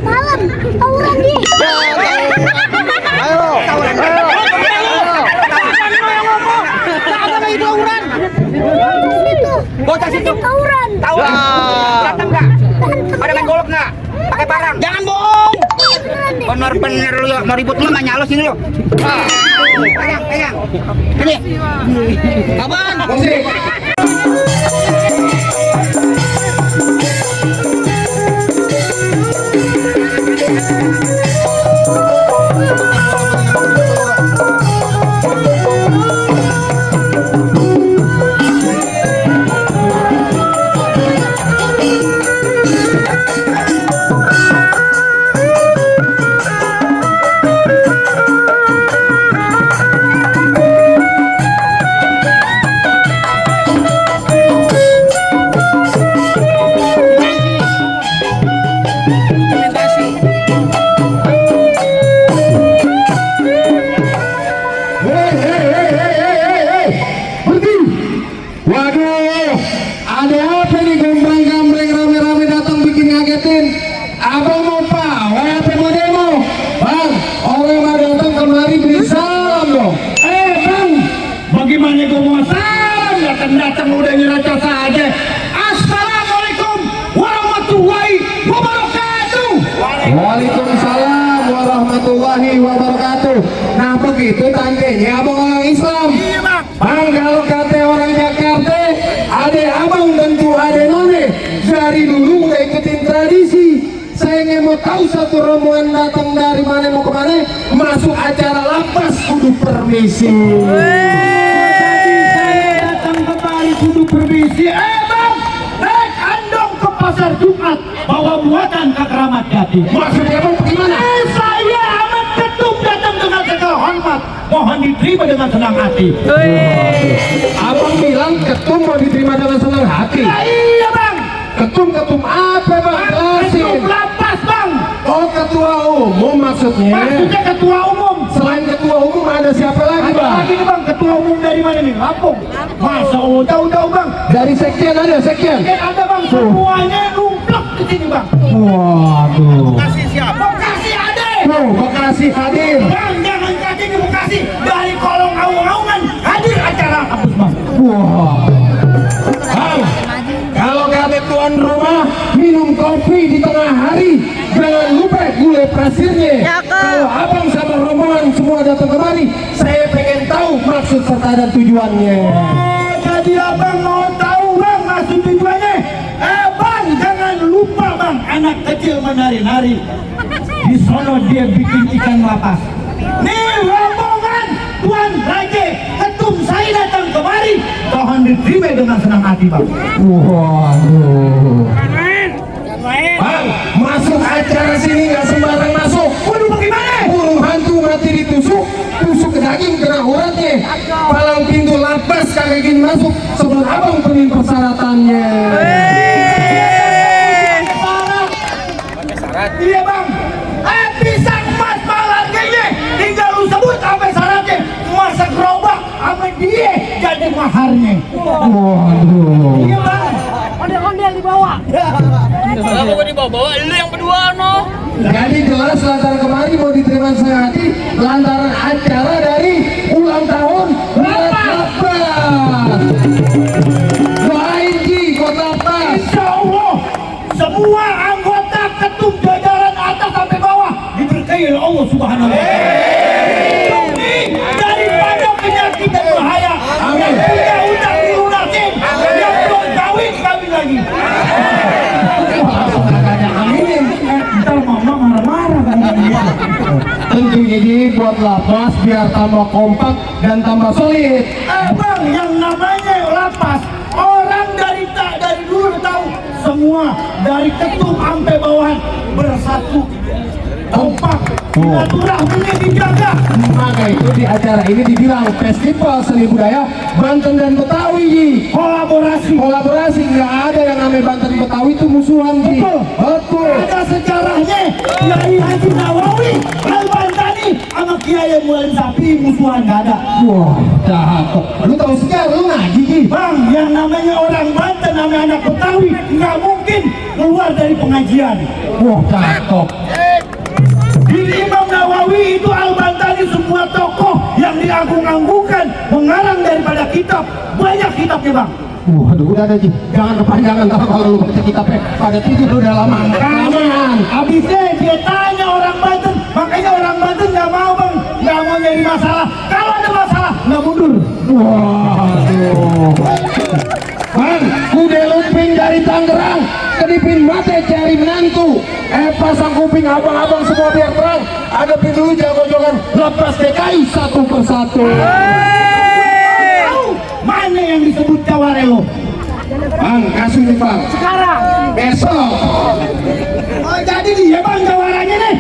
Malam, tawuran di. Ayo. Bocah situ. Tawuran. Tawuran. Berantem nggak? Pada main golok nggak? Pakai parang. Jangan bohong. Bener-bener lu mau ribut lu nggak nyalus ini lu. Pegang. Ini. Kapan? Musik. Waduh, ada apa nih gambreng-gambreng rame-rame datang bikin ngagetin? Abang mau pawai apa mau demo? Bang, orang mau datang kemari beri salam dong. Bang, bagaimana gue mau salam? Datang-datang udah nyerocos saja. Assalamualaikum warahmatullahi wabarakatuh. Waalaikumsalam warahmatullahi wabarakatuh. Nah begitu tandanya abang orang Islam. Bang, kalau kata orang Jakarta, ade abang tentu ade none. Dari dulu udah ikutin tradisi. Saya nggak mau tahu satu rombongan datang dari mana mau ke mana, masuk acara lapas kudu permisi. Jadi saya datang ke Bali kudu permisi. Bang, naik andong ke pasar Jumat, bawa buatan ke Keramat Jati. Maksudnya bang bagaimana? Saya amat ketum datang dengan segala hormat. Mohon diterima dengan senang hati. Abang bilang ketum mau diterima dengan senang hati. Ya, iya bang. Ketum apa bang? Ketum lapas bang. Oh ketua umum maksudnya. Maksudnya ketua umum. Selain ketua umum ada siapa lagi bang? Ada lagi nih bang. Ketua umum dari mana nih? Lampung. Masa tahu bang? Dari sekjen ada sekjen. Ada bang. Semuanya numplak di sini bang. Waduh. Bekasi siapa? Bekasi ada. Bekasi hadir. Bang jangan kaget di Bekasi. Dari kolong aung-aungan hadir acara kampus bang. Wah. Bang, kalau kata tuan rumah minum kopi di tengah hari, jangan lupa gulai pasirnya. Kalau abang sama rombongan semua datang kemari, saya pengen tahu maksud serta dan tujuannya. Oh, jadi abang mau tahu bang maksud tujuannya? Bang jangan lupa bang, anak kecil menari-nari. Di sono dia bikin ikan lapas. Nih rombongan Tuan Raja ketum saya datang kemari, mohon diterima dengan senang hati bang. Waduh. Bang, masuk acara sini nggak sembarang masuk. Waduh bagaimana? Burung hantu mati ditusuk, tusuk ke daging kena uratnya. Palang pintu lapas kagak ingin masuk sebelum abang penuhin persyaratannya. Iya bang. Pisang emas malarganya tinggal lu sebut sampai syaratnya. Masa gerobak sama dia jadi maharnya. Waduh. Iya bang. Ondel-ondel dibawa. Kenapa gua dibawa? Lu yang berdua no. Jadi jelas lantaran kemarin mau diterima senang hati lantaran acara dari ulang tahun Lapas. Doain Ji Kota Lapas. Insya Allah semua anggota ketum jajaran atas sampai bawah diberkahi oleh Allah Subhanahu wa Ta'ala. Daripada penyakit dan bahaya. Yang punya utang dilunasin, yang belum kawin lagi. Aminin. Ntar mama marah-marah kan. Tentunya jadi buat lapas biar tambah kompak dan tambah solid. Bang, yang namanya lapas orang dari dulu tahu semua dari ketum sampai bawahan bersatu kompak, silaturahminya dijaga. Maka itu di acara ini dibilang Festival Seni Budaya Banten dan Betawi Ji. Kolaborasi nggak ada yang namanya Banten Betawi itu musuhan Ji. Betul. Ada sejarahnya. Kiai Haji Nawawi Al-Bantani sama Kiai Mulai Sapi musuhan nggak ada. Wah, cakep. Lu tahu sejarah lu ngaji Ji. Bang, yang namanya orang Banten namanya anak Betawi nggak mungkin keluar dari pengajian. Wah, cakep. Di Imam Nawawi itu Al-Bantani semua tokoh yang diagung-agungkan mengarang daripada kitab. Banyak kitabnya bang. Waduh, udah deh, Ji. Jangan kepanjangan kalau lu baca kitabnya. Pada tidur udah lama. Aman. Habisnya dia tanya orang Banten, makanya orang Banten nggak mau bang, nggak mau nyari masalah. Kalau ada masalah nggak mundur. Waduh. Bang, kuda lumping dari Tangerang, kedipin mate cari menantu. Pasang kuping abang-abang semua biar terang. Hadapin dulu jago-jagoan lepas DKI satu persatu. Mana yang disebut Jawarelo? Bang, kasih nih bang. Sekarang. Besok. Oh jadi dia bang jawarannya nih.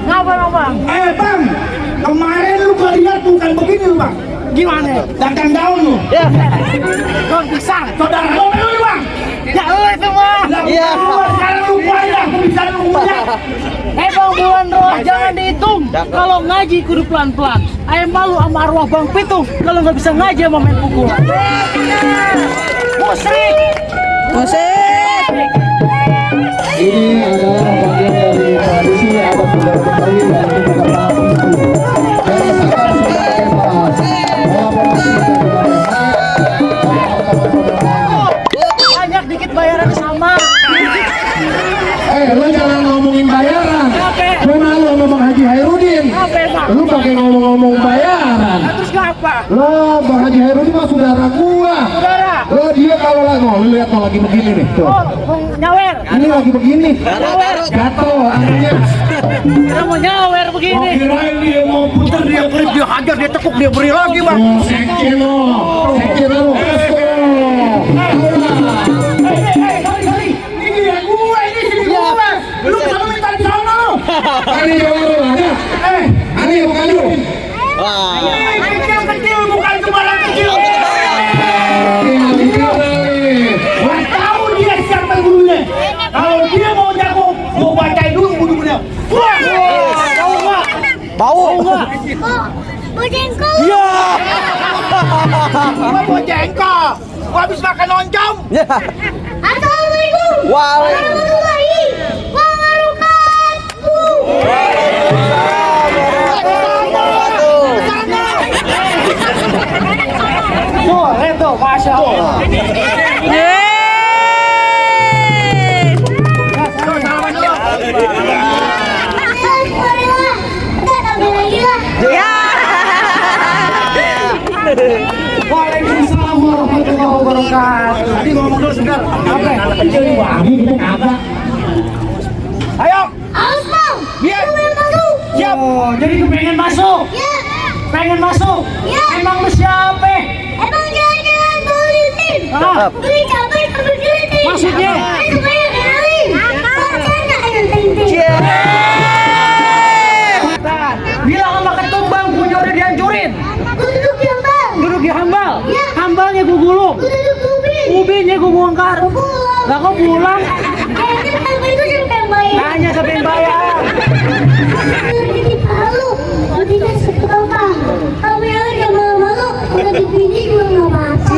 Ngapa bang? Bang, kemarin lu gua lihat bukan begini lu bang. Gimana? Dagang daun lu. Ya. Kau pisang. Saudara lu nih bang. Ya semua. Iya. Sekarang lu banyak, aku bisa lu punya. Bang bulan doa jangan dihitung. Kalau ngaji kudu pelan-pelan. Ayah malu sama arwah Bang Pitung kalau nggak bisa ngaji sama main pukulan. Musik. Ini adalah bagian dari tradisi adat budaya Betawi dan juga tradisi. Dari sekarang sudah bebas. Banyak dikit bayaran sama. Lu jangan ngomongin bayaran. Kenapa? Cuma lu ngomong Haji Hairudin. Apa Bang? Lu pakai ngomong-ngomong bayaran. Terus ngapa? Lah, Bang Haji Hairudin mah saudara gua. Saudara. Lo dia kalau lagi, lu lihat tuh lagi begini nih tuh. Oh, nyawer. Ini lagi begini. Nyawer. Gatel anaknya. Kamu nyawer begini. Kirain dia mau putar dia grip dia hajar dia tekuk dia beri lagi bang. Oh, sekir lo. Sorry. Ini dia gua ini sini gua. Lu sama minta di sana lu. Ini baru ada. Ini bukan lu. Kecil bukan sembarang kecil. Gua tahu dia siapa gurunya. Kalau dia mau jago, gua bacain dulu buku-bukunya. Wah, tahu nggak? Bau. Bojengko. Iya. Gua mau jengkol. Gua habis makan oncom. Assalamualaikum. Warahmatullahi wabarakatuh. Boleh tuh, masya Allah. Waalaikumsalam warahmatullahi wabarakatuh. Tadi ngomong dulu sebentar. Apa? Anak kecil nih, wah, ini kita kagak. Ayo. Bang. Biar. Masuk. Siap. Oh, jadi kepengen masuk. Ya. Pengen masuk. Ya. Emang lu siapa? Emang jalan-jalan politik. Ah. Beli cabai sambil kritik. Maksudnya? Supaya kenalin. Bacanya ayo ting-ting. Bilang sama ketum bang, punya udah dihancurin. Duduk ya bang. Duduk di hambal. Ya. Hambalnya gue gulung. Duduk ubi. Ubinya gue bongkar. Pulang. Lah kok pulang? Kayaknya kan itu siapa yang bayar? Tanya siapa yang bayar. Jadi malu. Jadinya seberapa? Kamu yang aja malu-malu. Udah dipilih juga nggak apa-apa.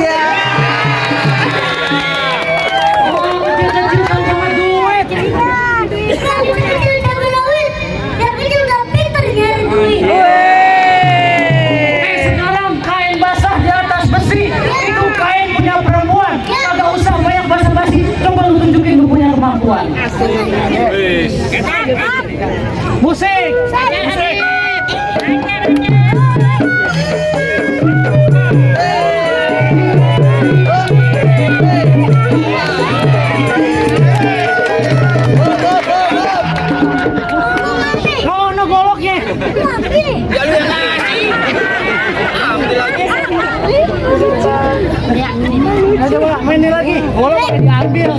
Orang kecil-kecil kan sama duit. Kamu kecil sama duit. Yang kecil udah pintar nyari duit. Sekarang kain basah di atas besi. Itu kain punya perempuan. Kagak usah banyak basa-basi. Coba lu tunjukin lu punya kemampuan. Musik. Sono goloknya. Ayo coba mainin lagi. Golok udah diambil.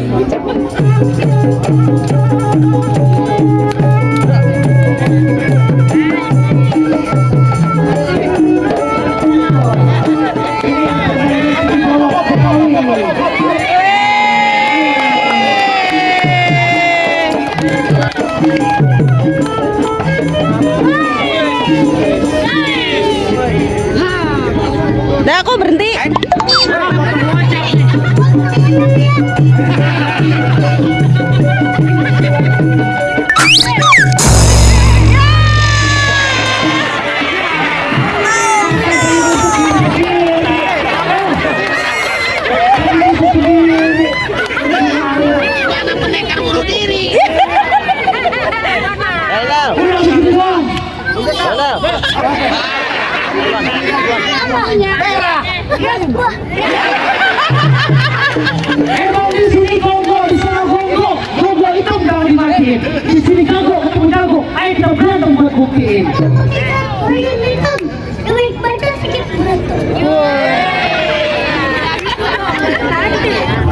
Dah aku berhenti. Emang di sini Kongo, di sana Kongo. Kongo itu jangan dimatiin. Di sini Kongo ketemu jago. Ayo kita berantem buat buktiin.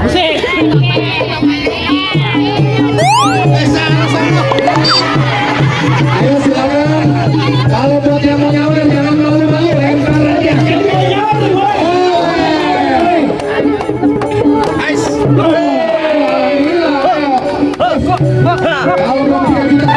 Musik. Ayo silakan. Kalau buat yang mau nyawer jangan malu-malu, lempar aja. Kalau mau kita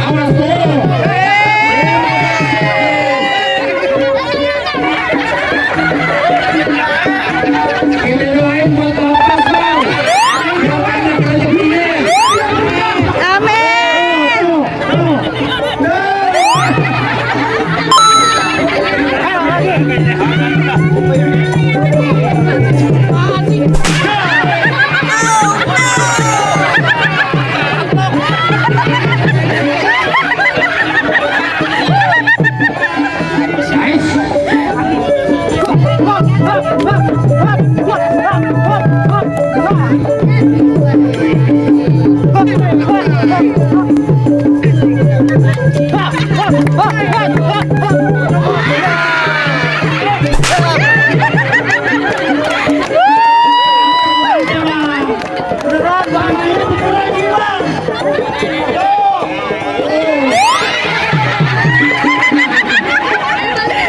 awas dulu. Ini lain buat lepas bang. Yang ada kali ini.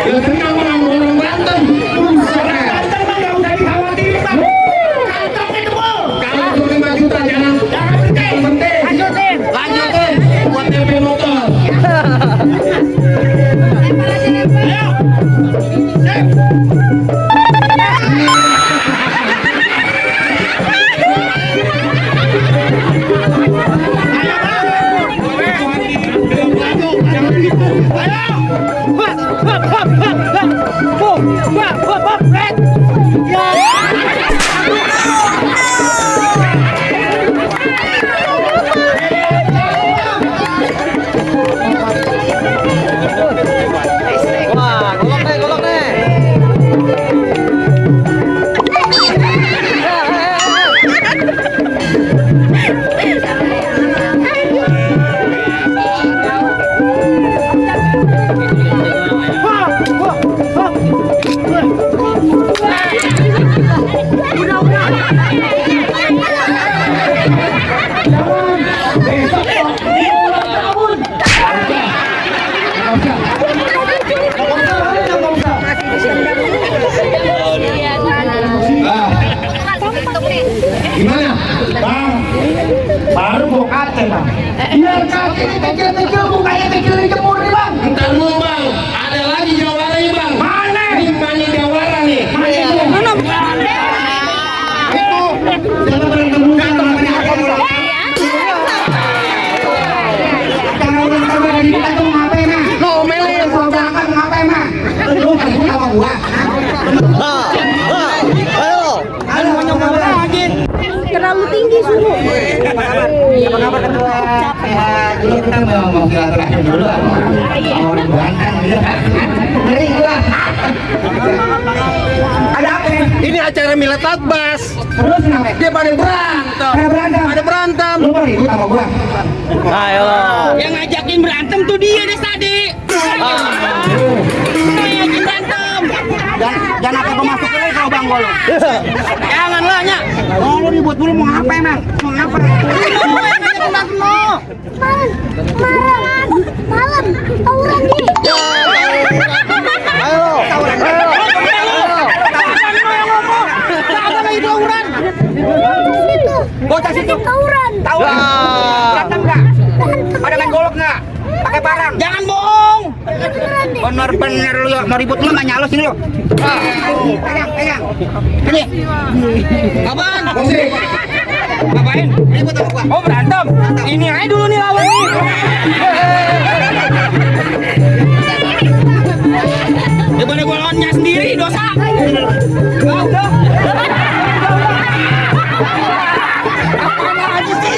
Ya tenang bang, orang berantem. Kalau itu 5 juta jangan penting. Lanjutin buat DP motor. Gimana? Bang, baru mau kate bang. Biar kaki ini kecil-kecil, mukanya kecil dijemur nih bang. Ntar dulu bang, ada lagi jawarannya bang. Mana? Ini mani jawara nih. Jangan berantem dulu. Jangan berantem kita tuh ngapain mah? Ngomelin. Gua belakang ngapain mah? Lu kan gua sama gua. Ayo, lagi. Terlalu tinggi suhu. Apa kabar ketua? Ya, jadi kita mau silaturahmi dulu. Mau dibangkan gitu. Ngeri gua. Ada apa nih? Ini acara Milad Atbas. Terus kenapa? Dia pada berantem. Pada berantem. Lu mau ribut sama gua? Yang ngajakin berantem tuh dia deh tadi. Ngajakin berantem. Jangan apa masuk lagi kalau bang golo. Jangan lah nya. Oh lu ribut dulu mau apa emang? Mau apa? Malam, tawuran nih. Bener-bener lu ya, mau ribut lu mah nyalus ini lu. Pegang. Ini. Apaan? Musik. Ngapain? Ribut sama gua. Oh berantem. Ini aja dulu nih lawan nih. Daripada gua lawannya sendiri dosa. Udah. Apaan aja sih?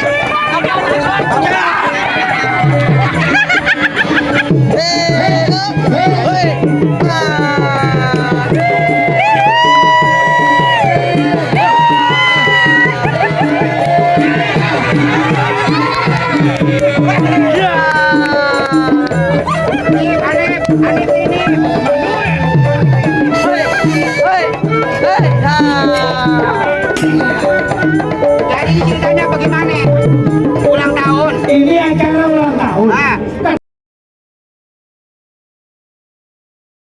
Aneh ini. Jadi ceritanya bagaimana? Ulang tahun. Ini acara